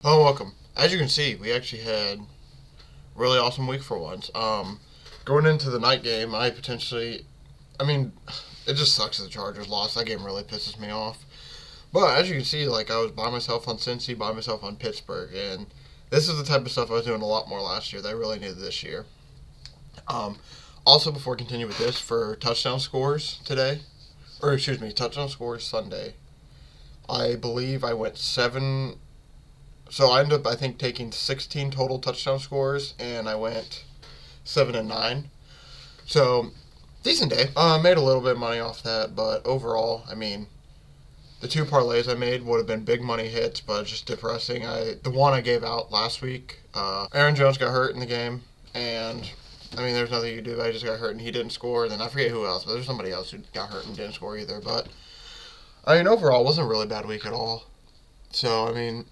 Oh, welcome. As you can see, we actually had a really awesome week for once. Going into the night game, I mean, it just sucks that the Chargers lost. That game really pisses me off. But as you can see, like I was by myself on Cincy, by myself on Pittsburgh, and this is the type of stuff I was doing a lot more last year that I really needed this year. Um, Also, before I continue with this, for touchdown scores today, or excuse me, touchdown scores Sunday, I believe I went seven. So I ended up, I think, taking 16 total touchdown scores, and I went 7-9. So decent day. Made a little bit of money off that, but overall, I mean, the two parlays I made would have been big money hits, but just depressing. The one I gave out last week, Aaron Jones got hurt in the game, and I mean, there's nothing you can do. I just got hurt and he didn't score. And then I forget who else, but there's somebody else who got hurt and didn't score either. But I mean, overall, it wasn't a really bad week at all. So I mean,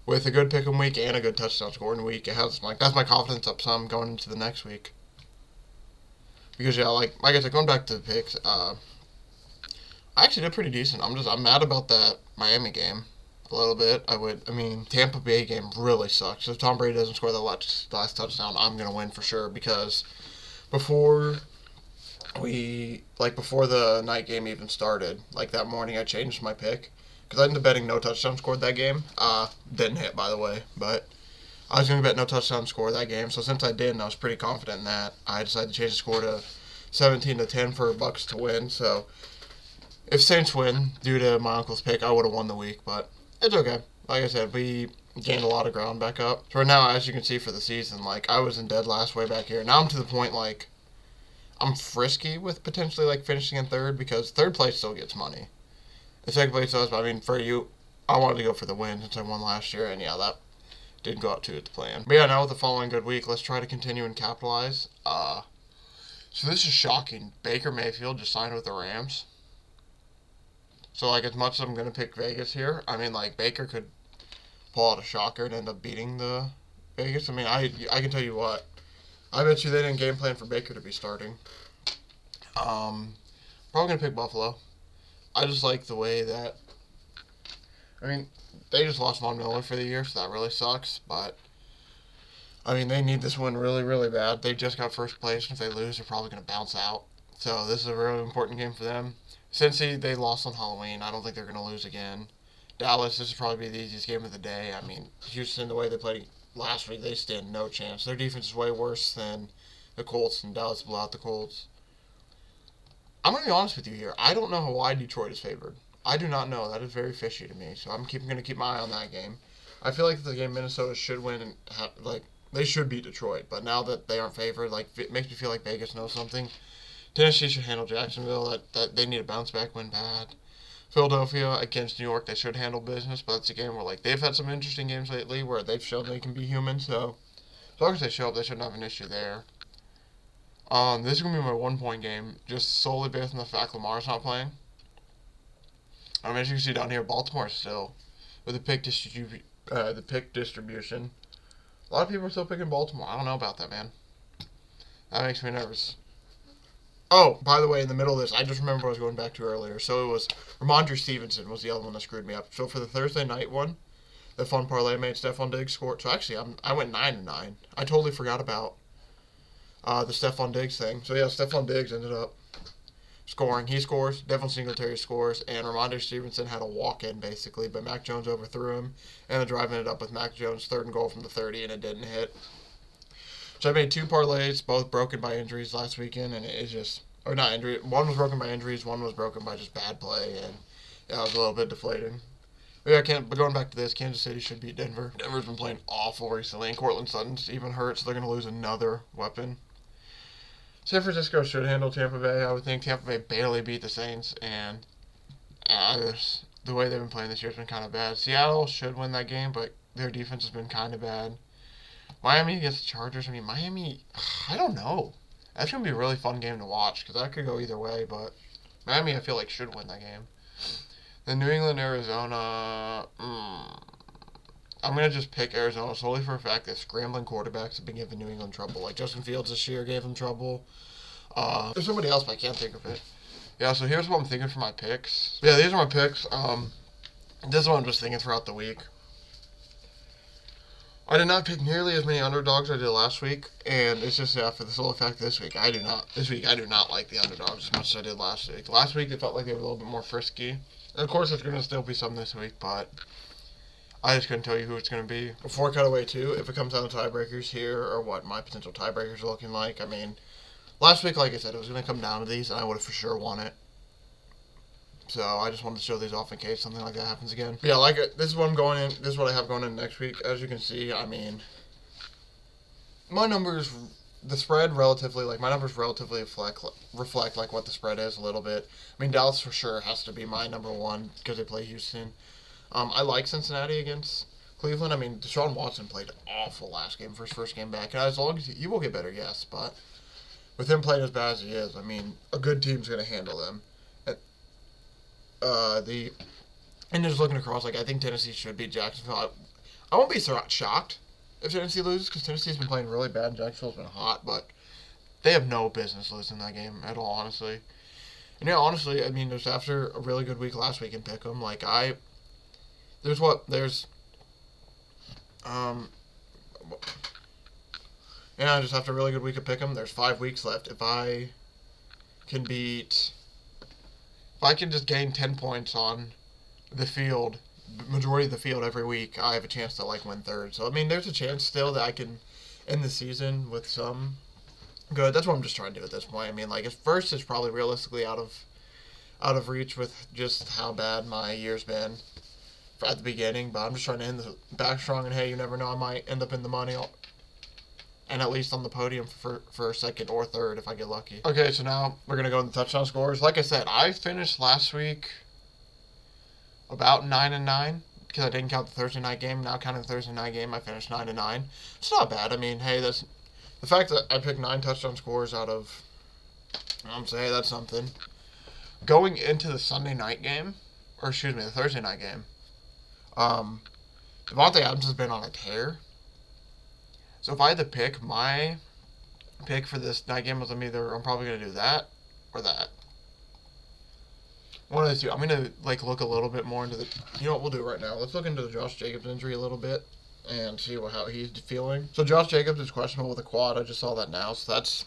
with a good pick'em week and a good touchdown scoring week, that's my confidence up some going into the next week. Because yeah, like I said, going back to the picks, I actually did pretty decent. I'm mad about that Miami game a little bit. Tampa Bay game really sucks. If Tom Brady doesn't score the last touchdown, I'm gonna win for sure because before before the night game even started, like that morning, I changed my pick because I ended up betting no touchdown scored that game. Didn't hit, by the way, but I was going to bet no touchdown score that game. So since I didn't, I was pretty confident in that. I decided to change the score to 17-10 for Bucks to win. So if Saints win due to my uncle's pick, I would have won the week, but it's okay. Like I said, we gained a lot of ground back up. So right now, as you can see for the season, like I was in dead last way back here. Now I'm to the point like I'm frisky with potentially like finishing in third because third place still gets money. The second place does, but I mean for you, I wanted to go for the win since I won last year, and yeah, that didn't go out to the plan. But yeah, now with the following good week, let's try to continue and capitalize. So this is shocking. Baker Mayfield just signed with the Rams. So like as much as I'm gonna pick Vegas here, I mean like Baker could pull out a shocker and end up beating the Vegas. I mean I can tell you what. I bet you they didn't game plan for Baker to be starting. Probably gonna pick Buffalo. I just like the way that. I mean, they just lost Von Miller for the year, so that really sucks. But I mean, they need this win really, really bad. They just got first place, and if they lose, they're probably gonna bounce out. So this is a really important game for them. Cincy, they lost on Halloween. I don't think they're gonna lose again. Dallas, this will probably be the easiest game of the day. I mean, Houston, the way they played last week, they stand no chance. Their defense is way worse than the Colts, and Dallas blew out the Colts. I'm going to be honest with you here. I don't know why Detroit is favored. I do not know. That is very fishy to me. So I'm going to keep my eye on that game. I feel like the game Minnesota should win and they should beat Detroit. But now that they aren't favored, like it makes me feel like Vegas knows something. Tennessee should handle Jacksonville. That they need a bounce back win bad. Philadelphia against New York, they should handle business, but it's a game where like they've had some interesting games lately where they've shown they can be human. So as long as they show up, they shouldn't have an issue there. This is gonna be my 1 point game, just solely based on the fact Lamar's not playing. As you can see down here, Baltimore still with the pick distribution. A lot of people are still picking Baltimore. I don't know about that, man. That makes me nervous. Oh, by the way, in the middle of this, I just remember what I was going back to earlier. So it was Ramondre Stevenson was the other one that screwed me up. So for the Thursday night one, the fun parlay made Stephon Diggs score. So actually, I went 9-9. I totally forgot about the Stephon Diggs thing. So yeah, Stephon Diggs ended up scoring. He scores. Devin Singletary scores, and Ramondre Stevenson had a walk-in basically, but Mac Jones overthrew him, and the drive ended up with Mac Jones' third and goal from the 30, and it didn't hit. So I made two parlays, both broken by injuries last weekend, and it just, or not injury. One was broken by injuries, one was broken by just bad play, and yeah, it was a little bit deflating. But going back to this, Kansas City should beat Denver. Denver's been playing awful recently, and Cortland Sutton's even hurt, so they're going to lose another weapon. San Francisco should handle Tampa Bay. I would think Tampa Bay barely beat the Saints, and the way they've been playing this year has been kind of bad. Seattle should win that game, but their defense has been kind of bad. Miami against the Chargers. I mean, Miami, I don't know. That's going to be a really fun game to watch because that could go either way, but Miami, I feel like, should win that game. Then New England, Arizona, I'm going to just pick Arizona solely for the fact that scrambling quarterbacks have been giving New England trouble. Like Justin Fields this year gave them trouble. There's somebody else, but I can't think of it. Yeah, so here's what I'm thinking for my picks. Yeah, these are my picks. This is what I'm just thinking throughout the week. I did not pick nearly as many underdogs as I did last week, and it's just for the sole fact this week I do not like the underdogs as much as I did last week. Last week it felt like they were a little bit more frisky. And of course there's going to still be some this week, but I just couldn't tell you who it's going to be. Before cutaway too, if it comes down to tiebreakers here, or what my potential tiebreakers are looking like, I mean, last week, like I said, it was going to come down to these, and I would have for sure won it. So I just wanted to show these off in case something like that happens again. But yeah, this is what I'm going in. This is what I have going in next week. As you can see, I mean, my numbers, the spread relatively, my numbers relatively reflect like what the spread is a little bit. I mean, Dallas for sure has to be my number one because they play Houston. I like Cincinnati against Cleveland. I mean, Deshaun Watson played awful last game for his first game back. And as long as he will get better, yes, but with him playing as bad as he is, I mean, a good team's going to handle them. And just looking across, I think Tennessee should beat Jacksonville. I won't be shocked if Tennessee loses because Tennessee's been playing really bad and Jacksonville's been hot, but they have no business losing that game at all, honestly. And yeah, honestly, I mean, just after a really good week last week in Pickem, just after a really good week of Pickem, there's 5 weeks left. If I can just gain 10 points on the field, majority of the field every week, I have a chance to win third. So I mean, there's a chance still that I can end the season with some good. That's what I'm just trying to do at this point. I mean, at first it's probably realistically out of reach with just how bad my year's been at the beginning, but I'm just trying to end the back strong. And hey, you never know, I might end up in the money and at least on the podium for second or third if I get lucky. Okay, so now we're going to go in the touchdown scores. Like I said, I finished last week about 9-9 because I didn't count the Thursday night game. Now counting the Thursday night game, I finished 9-9. It's not bad. I mean, hey, that's the fact that I picked 9 touchdown scores out of, I'm saying that's something. Going into the Sunday night game, or excuse me, the Thursday night game, Devontae Adams has been on a tear. So if I had to pick, my pick for this night game was I'm probably going to do that or that. One of the two. I'm going to look a little bit more into you know what we'll do right now. Let's look into the Josh Jacobs injury a little bit and see how he's feeling. So Josh Jacobs is questionable with a quad. I just saw that now. So it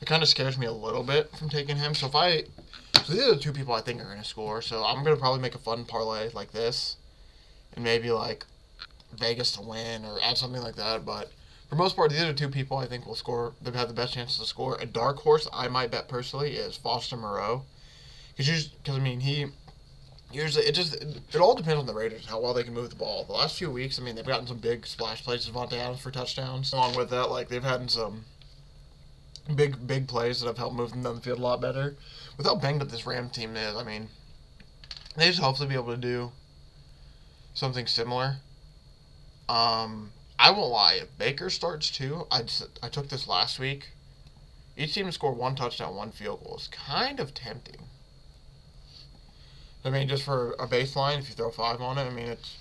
kind of scares me a little bit from taking him. So these are the 2 people I think are going to score. So I'm going to probably make a fun parlay like this and maybe Vegas to win or add something like that, but for the most part, these are 2 people I think will score. They have the best chances to score. A dark horse I might bet personally is Foster Moreau, because I mean he usually it all depends on the Raiders and how well they can move the ball. The last few weeks, I mean they've gotten some big splash plays to Devontae Adams for touchdowns. Along with that, they've had some big plays that have helped move them down the field a lot better. With how banged up this Rams team is, I mean they just hopefully be able to do something similar. I won't lie, if Baker starts too, I took this last week. Each team to score 1 touchdown, 1 field goal is kind of tempting. I mean, just for a baseline, if you throw 5 on it, I mean, it's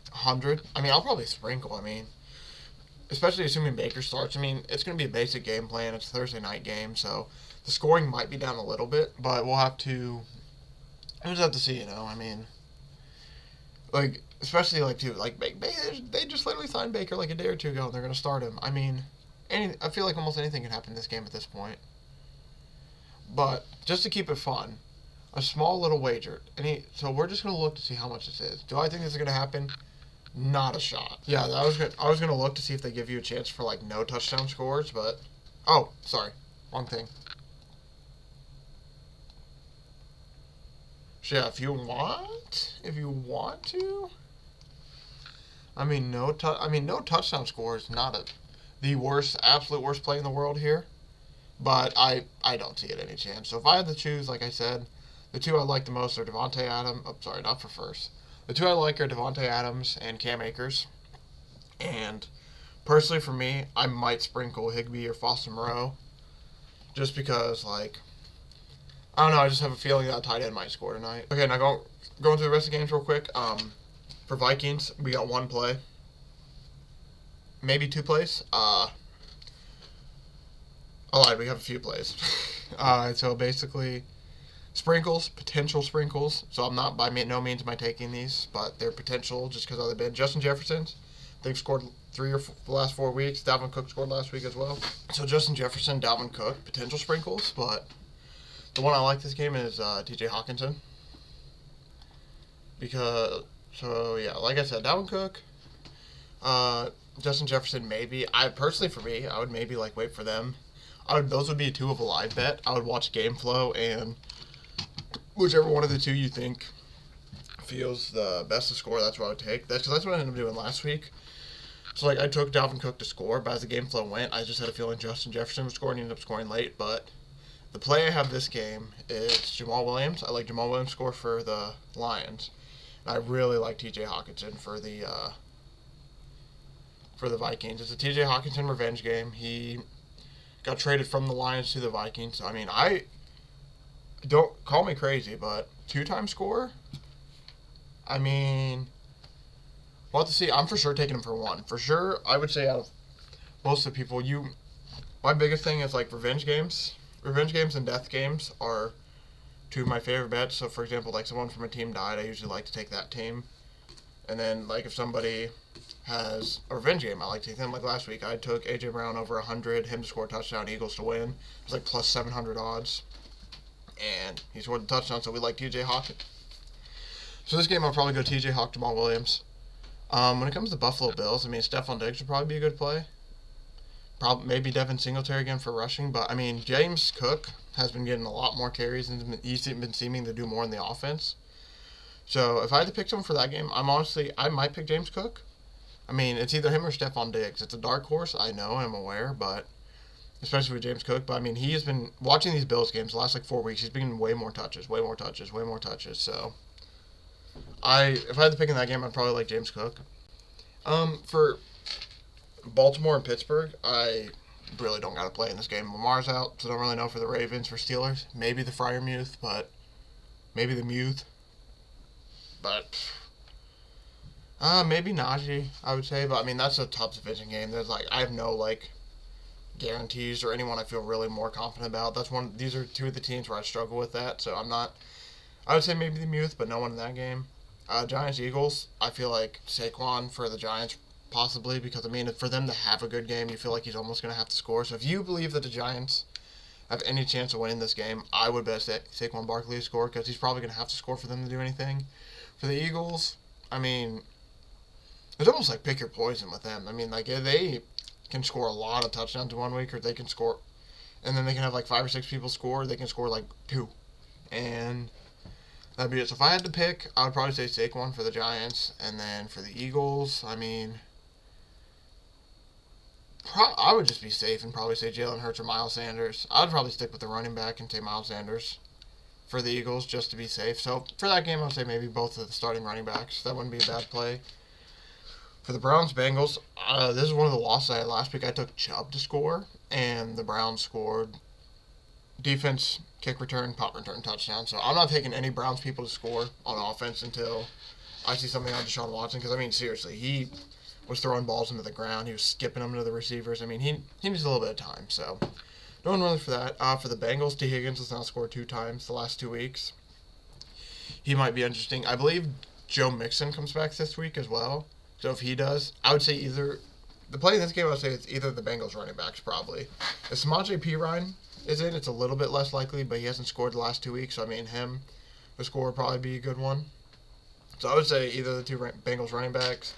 100. I mean, I'll probably sprinkle, I mean, especially assuming Baker starts. I mean, it's going to be a basic game plan. It's a Thursday night game, so the scoring might be down a little bit, but we'll just have to see, I mean, especially they just literally signed Baker a day or 2 ago and they're going to start him. I mean, I feel like almost anything can happen in this game at this point. But just to keep it fun, a small little wager. So we're just going to look to see how much this is. Do I think this is going to happen? Not a shot. Yeah, I was going to look to see if they give you a chance for no touchdown scores, but oh, sorry. Wrong thing. So yeah, if you want to, I mean, no touchdown score is not the absolute worst play in the world here, but I don't see it any chance. So if I had to choose, like I said, the 2 I like the most are Devontae Adams. Oh, sorry, not for first. The 2 I like are Devontae Adams and Cam Akers, and personally for me, I might sprinkle Higbee or Foster Moreau, just because I don't know, I just have a feeling that tight end might score tonight. Okay, now going through the rest of the games real quick. For Vikings, we got 1 play. Maybe 2 plays. I lied, we have a few plays. So basically, potential sprinkles. So I'm not, by no means am I taking these, but they're potential just because of the bid. Justin Jefferson's, they've scored the last 4 weeks. Dalvin Cook scored last week as well. So Justin Jefferson, Dalvin Cook, potential sprinkles, but the one I like this game is T.J. Hawkinson. Because, so yeah, like I said, Dalvin Cook, Justin Jefferson, maybe. For me, I would maybe like wait for them. Those would be two of a live bet. I would watch game flow, and whichever one of the two you think feels the best to score, that's what I would take. That's what I ended up doing last week. So, like, I took Dalvin Cook to score, but as the game flow went, I just had a feeling Justin Jefferson would score, and he ended up scoring late. But the play I have this game is Jamal Williams. I like Jamal Williams score for the Lions. And I really like T.J. Hawkinson for the Vikings. It's a T.J. Hawkinson revenge game. He got traded from the Lions to the Vikings. I mean, don't call me crazy, but 2-time scorer? I mean, we'll have to see. I'm for sure taking him for 1. For sure, I would say out of most of the people, my biggest thing is like revenge games. Revenge games and death games are two of my favorite bets. So, for example, like someone from a team died, I usually like to take that team. And then, like, if somebody has a revenge game, I like to take them. Like last week, I took A.J. Brown over 100, him to score a touchdown, Eagles to win. It was like plus 700 odds. And he scored the touchdown, so we like T.J. Hawkins. So this game, I'll probably go T.J. Hawk, Jamal Williams. When it comes to Buffalo Bills, I mean, Stephon Diggs would probably be a good play. Maybe Devin Singletary again for rushing. But, I mean, James Cook has been getting a lot more carries, and he's been seeming to do more in the offense. So if I had to pick someone for that game, I might pick James Cook. I mean, it's either him or Stephon Diggs. It's a dark horse, I know, I'm aware, but especially with James Cook. But, I mean, he has been watching these Bills games the last, like, 4 weeks. He's been getting way more touches. So if I had to pick in that game, I'd probably like James Cook. For Baltimore and Pittsburgh, I really don't got to play in this game. Lamar's out, so don't really know for the Ravens. For Steelers, maybe the Freiermuth, but maybe the Muth. But maybe Najee, I would say. But, I mean, that's a tough division game. I have no, guarantees or anyone I feel really more confident about. These are two of the teams where I struggle with that, so I would say maybe the Muth, but no one in that game. Giants-Eagles, I feel like Saquon for the Giants, possibly, because, I mean, for them to have a good game, you feel like he's almost going to have to score. So if you believe that the Giants have any chance of winning this game, I would bet Saquon Barkley to score, because he's probably going to have to score for them to do anything. For the Eagles, I mean, it's almost like pick your poison with them. I mean, they can score a lot of touchdowns in 1 week, or they can score, and then they can have 5 or 6 people score, they can score 2. And that'd be it. So if I had to pick, I would probably say Saquon for the Giants. And then for the Eagles, I mean, I would just be safe and probably say Jalen Hurts or Miles Sanders. I would probably stick with the running back and say Miles Sanders for the Eagles just to be safe. So for that game, I would say maybe both of the starting running backs. That wouldn't be a bad play. For the Browns-Bengals, this is one of the losses I had last week. I took Chubb to score, and the Browns scored defense, kick return, punt return, touchdown. So I'm not taking any Browns people to score on offense until I see something on Deshaun Watson. Because, I mean, seriously, he was throwing balls into the ground. He was skipping them to the receivers. I mean, he needs a little bit of time. So no one really for that. For the Bengals, T. Higgins has now scored 2 times the last 2 weeks. He might be interesting. I believe Joe Mixon comes back this week as well. So if he does, I would say either the play in this game, I would say it's either the Bengals running backs probably. If Samaje Perine is in, it's a little bit less likely, but he hasn't scored the last 2 weeks, so I mean him, the score would probably be a good one. So I would say either the 2 Bengals running backs.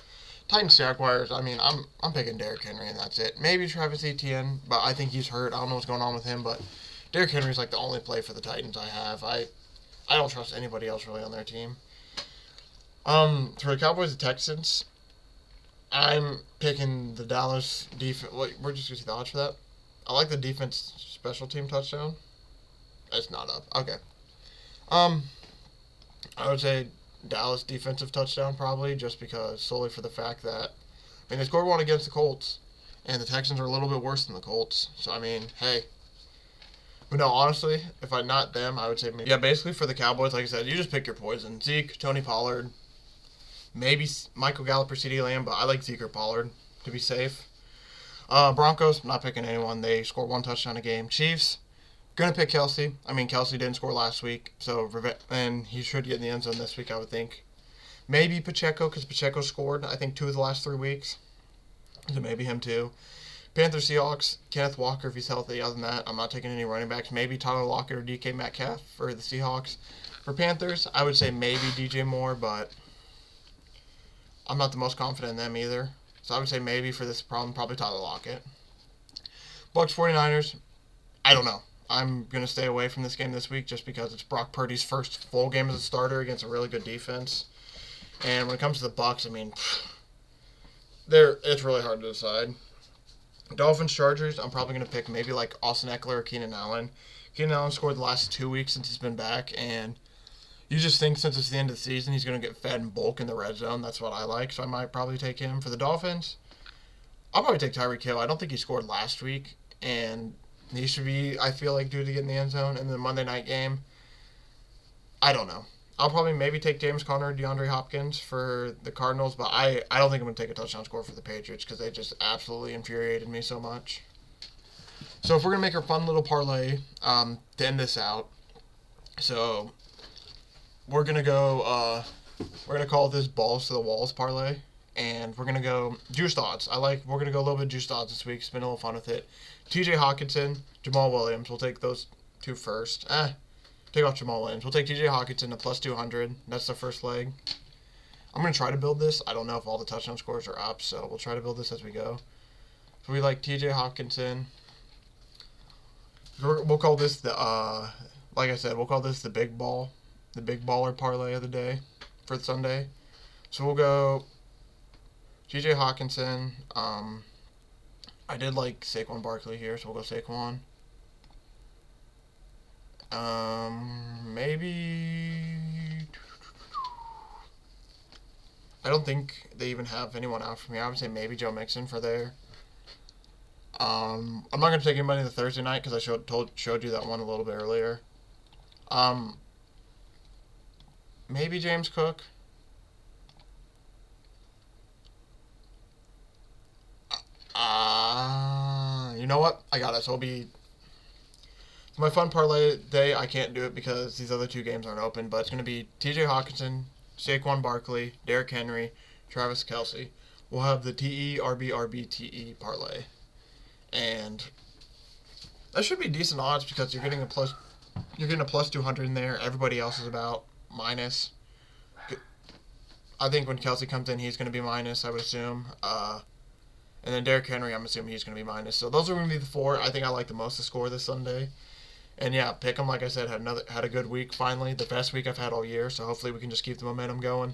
Titans Jaguars, I mean, I'm picking Derrick Henry and that's it. Maybe Travis Etienne, but I think he's hurt. I don't know what's going on with him, but Derrick Henry's the only play for the Titans I have. I don't trust anybody else really on their team. For the Cowboys and Texans, I'm picking the Dallas defense. We're just going to see the odds for that. I like the defense special team touchdown. It's not up. Okay. I would say Dallas defensive touchdown probably, just because solely for the fact that, I mean, they scored 1 against the Colts, and the Texans are a little bit worse than the Colts. So, I mean, hey. But no, honestly, if I not them, I would say maybe. Yeah, basically for the Cowboys, like I said, you just pick your poison. Zeke, Tony Pollard, maybe Michael Gallup or CeeDee Lamb, but I like Zeke or Pollard to be safe. Broncos, not picking anyone. They score 1 touchdown a game. Chiefs, gonna pick Kelsey. I mean, Kelsey didn't score last week, and he should get in the end zone this week, I would think. Maybe Pacheco, because Pacheco scored, I think, 2 of the last 3 weeks. So maybe him too. Panthers, Seahawks, Kenneth Walker if he's healthy. Other than that, I'm not taking any running backs. Maybe Tyler Lockett or DK Metcalf for the Seahawks. For Panthers, I would say maybe DJ Moore, but I'm not the most confident in them either. So I would say maybe for this problem, probably Tyler Lockett. Bucks 49ers, I don't know. I'm going to stay away from this game this week just because it's Brock Purdy's first full game as a starter against a really good defense. And when it comes to the Bucks, I mean, it's really hard to decide. Dolphins, Chargers, I'm probably going to pick maybe like Austin Eckler or Keenan Allen. Keenan Allen scored the last 2 weeks since he's been back, and you just think since it's the end of the season, he's going to get fed in bulk in the red zone. That's what I like, so I might probably take him. For the Dolphins, I'll probably take Tyreek Hill. I don't think he scored last week, and he should be, I feel like, due to get in the end zone. And the Monday night game, I don't know. I'll probably maybe take James Conner or DeAndre Hopkins for the Cardinals, but I don't think I'm going to take a touchdown score for the Patriots because they just absolutely infuriated me so much. So if we're going to make our fun little parlay to end this out, so we're going to go, we're going to call this Balls to the Walls parlay, and we're going to go juiced odds. We're going to go a little bit juiced odds this week, spin a little fun with it. TJ Hawkinson, Jamal Williams, we'll take those two first. Take off Jamal Williams. We'll take TJ Hawkinson to plus 200. That's the first leg. I'm going to try to build this. I don't know if all the touchdown scores are up, so we'll try to build this as we go. So we like TJ Hawkinson. We'll call this the, like I said, we'll call this the big baller parlay of the day for Sunday. So we'll go TJ Hawkinson. I did like Saquon Barkley here, so we'll go Saquon. Maybe. I don't think they even have anyone out for me. I would say maybe Joe Mixon for there. I'm not gonna take anybody the Thursday night because I showed you that one a little bit earlier. Maybe James Cook. You know what? I got it. So it'll be my fun parlay day. I can't do it because these other two games aren't open, but it's going to be TJ Hawkinson, Saquon Barkley, Derrick Henry, Travis Kelce. We'll have the TE parlay. And that should be decent odds because you're getting a plus 200 in there. Everybody else is about minus. I think when Kelce comes in, he's going to be minus, I would assume. And then Derrick Henry, I'm assuming he's going to be minus. So those are going to be the four I think I like the most to score this Sunday. And yeah, Pickem, like I said, had a good week finally. The best week I've had all year. So hopefully we can just keep the momentum going.